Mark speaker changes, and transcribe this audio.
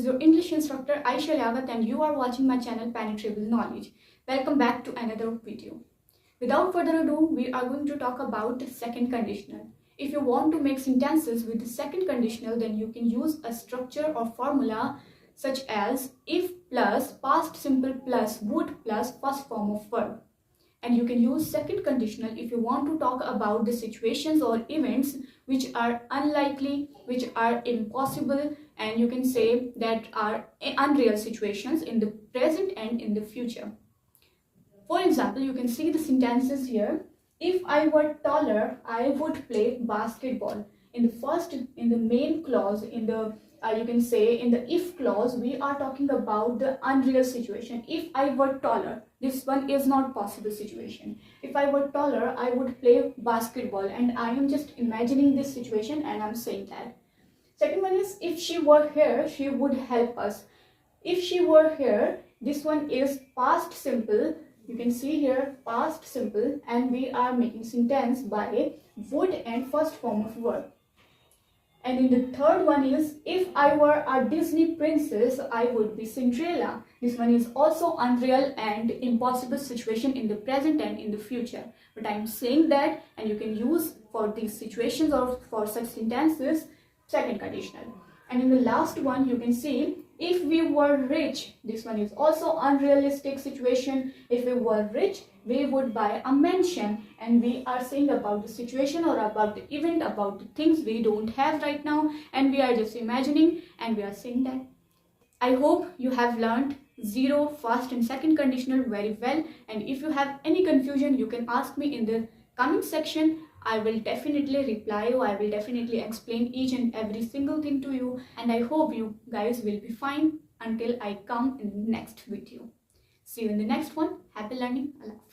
Speaker 1: is your English instructor Ayesha and you are watching my channel Penetrable Knowledge. Welcome back to another video. Without further ado, we are going to talk about the second conditional. If you want to make sentences with the second conditional, then you can use a structure or formula such as if plus past simple plus would plus first form of verb. And you can use second conditional if you want to talk about the situations or events which are unlikely, which are impossible, and you can say that are unreal situations in the present and in the future. For example, you can see the sentences here. If I were taller, I would play basketball. In the main clause, you can say in the if clause, we are talking about the unreal situation. If I were taller, this one is not possible situation. If I were taller, I would play basketball, and I am just imagining this situation and I'm saying that. Second one is if she were here, she would help us. If she were here, this one is past simple. You can see here past simple, and we are making sentence by would and first form of verb. And in the third one is if I were a Disney princess, I would be Cinderella. This one is also unreal and impossible situation in the present and in the future. But I am saying that, and you can use for these situations or for such sentences second conditional. And in the last one, you can see if we were rich. This one is also unrealistic situation. If we were rich, we would buy a mansion, and we are saying about the situation or about the event, about the things we don't have right now, and we are just imagining, and we are saying that. I hope you have learned zero, first and second conditional very well, and if you have any confusion, you can ask me in the comment section. I will definitely reply you. I will definitely explain each and every single thing to you, and I hope you guys will be fine until I come in the next video. See you in the next one. Happy learning. Allah.